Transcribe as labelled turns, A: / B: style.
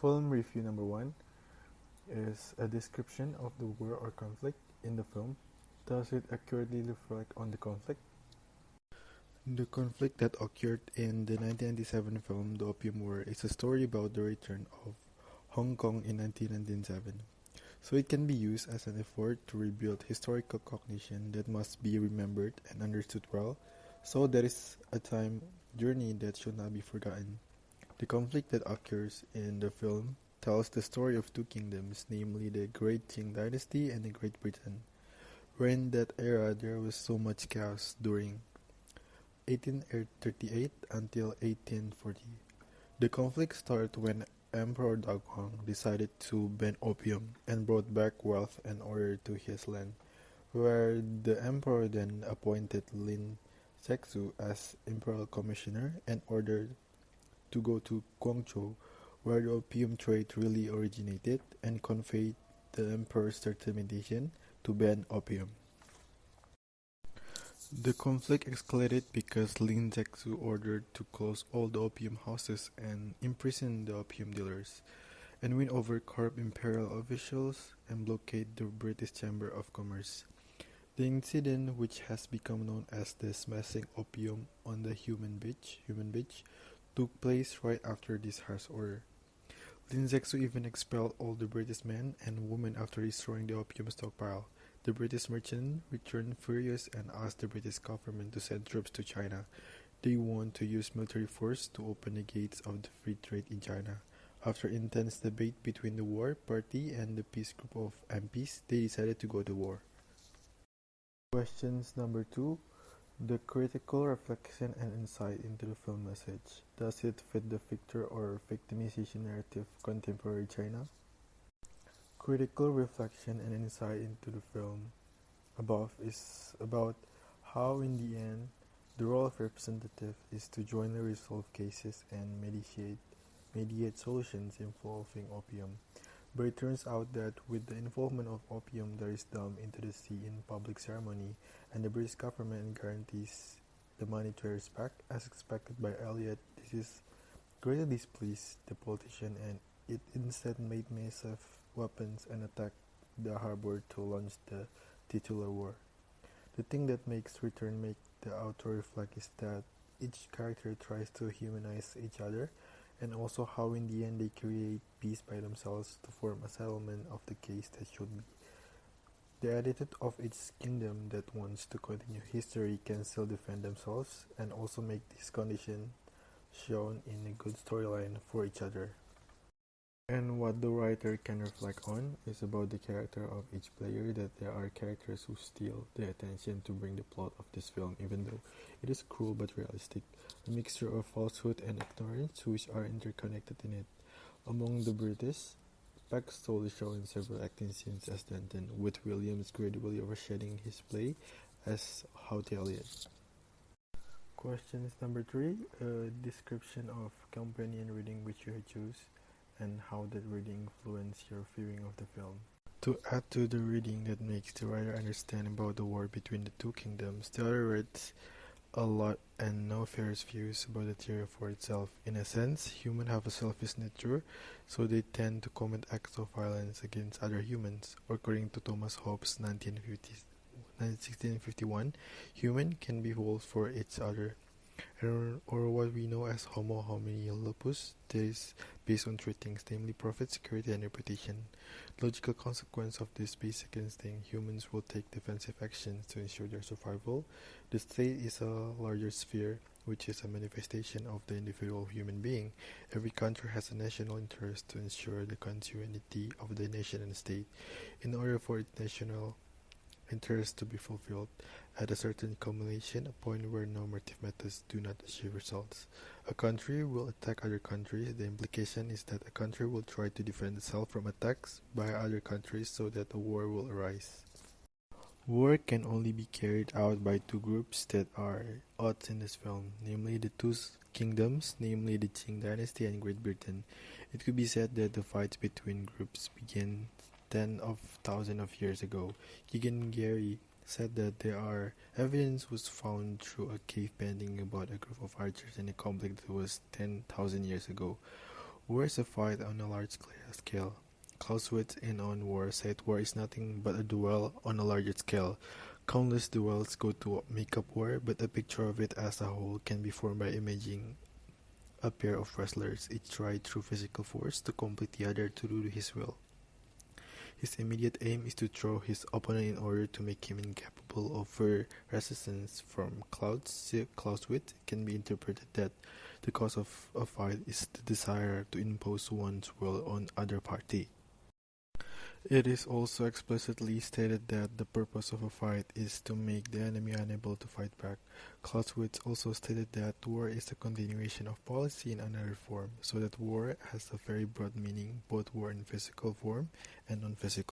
A: Film review number 1 is a description of the war or conflict in the film. Does it accurately reflect on the conflict? The conflict that occurred in the 1997 film The Opium War is a story about the return of Hong Kong in 1997. So it can be used as an effort to rebuild historical cognition that must be remembered and understood well, so there is a time journey that should not be forgotten. The conflict that occurs in the film tells the story of two kingdoms, namely the Great Qing Dynasty and the Great Britain, where in that era there was so much chaos during 1838 until 1840. The conflict started when Emperor Daguang decided to ban opium and brought back wealth and order to his land, where the emperor then appointed Lin Zexu as imperial commissioner and ordered to go to Guangzhou, where the opium trade really originated, and conveyed the emperor's determination to ban opium. The conflict escalated because Lin Zexu ordered to close all the opium houses and imprison the opium dealers, and win over corrupt imperial officials and blockade the British Chamber of Commerce. The incident, which has become known as the smashing opium on the human beach, took place right after this harsh order. Lin Zexu even expelled all the British men and women after destroying the opium stockpile. The British merchant returned furious and asked the British government to send troops to China. They want to use military force to open the gates of the free trade in China. After intense debate between the war party and the peace group of MPs, they decided to go to war. Questions number 2. The critical reflection and insight into the film message. Does it fit the victor or victimization narrative of contemporary China? Critical reflection and insight into the film above is about how in the end the role of representative is to jointly resolve cases and mediate solutions involving opium. But it turns out that with the involvement of opium that is dumped into the sea in public ceremony, and the British government guarantees the monetary respect as expected by Elliot, this is greatly displeased the politician, and it instead made massive weapons and attacked the harbor to launch the titular war. The thing that makes Return make the author reflect is that each character tries to humanize each other, and also how in the end they create peace by themselves to form a settlement of the case that should be. The attitude of each kingdom that wants to continue history can still defend themselves, and also make this condition shown in a good storyline for each other. And what the writer can reflect on is about the character of each player, that there are characters who steal the attention to bring the plot of this film, even though it is cruel but realistic, a mixture of falsehood and ignorance which are interconnected in it. Among the British, Peck Stoll is shown in several acting scenes as Denton, with Williams gradually overshadowing his play as Haughty Elliot. Questions number 3. A description of companion reading which you choose, and how that reading influenced your viewing of the film. To add to the reading that makes the writer understand about the war between the two kingdoms, the author reads a lot and no various views about the theory for itself. In a sense, humans have a selfish nature, so they tend to commit acts of violence against other humans. According to Thomas Hobbes' 1651, humans can be wolves for each other, or what we know as homo homini lupus, that is based on three things, namely profit, security, and reputation. Logical consequence of this basic instinct, humans will take defensive actions to ensure their survival. The state is a larger sphere, which is a manifestation of the individual human being. Every country has a national interest to ensure the continuity of the nation and state. In order for its national interest to be fulfilled, at a certain culmination, a point where normative methods do not achieve results, a country will attack other countries. The implication is that a country will try to defend itself from attacks by other countries so that a war will arise. War can only be carried out by two groups that are odds in this film, namely the two kingdoms, namely the Qing Dynasty and Great Britain. It could be said that the fights between groups began tens of thousands of years ago. Keegan Gary said that there are evidence was found through a cave painting about a group of archers in a conflict that was 10,000 years ago. War is a fight on a large scale. Clausewitz in On War said war is nothing but a duel on a larger scale. Countless duels go to make up war, but a picture of it as a whole can be formed by imagining a pair of wrestlers, each tried through physical force to complete the other to do his will. His immediate aim is to throw his opponent in order to make him incapable of resistance. From Clausewitz can be interpreted that the cause of a fight is the desire to impose one's will on other party. It is also explicitly stated that the purpose of a fight is to make the enemy unable to fight back. Clausewitz also stated that war is a continuation of policy in another form, so that war has a very broad meaning, both war in physical form and non-physical.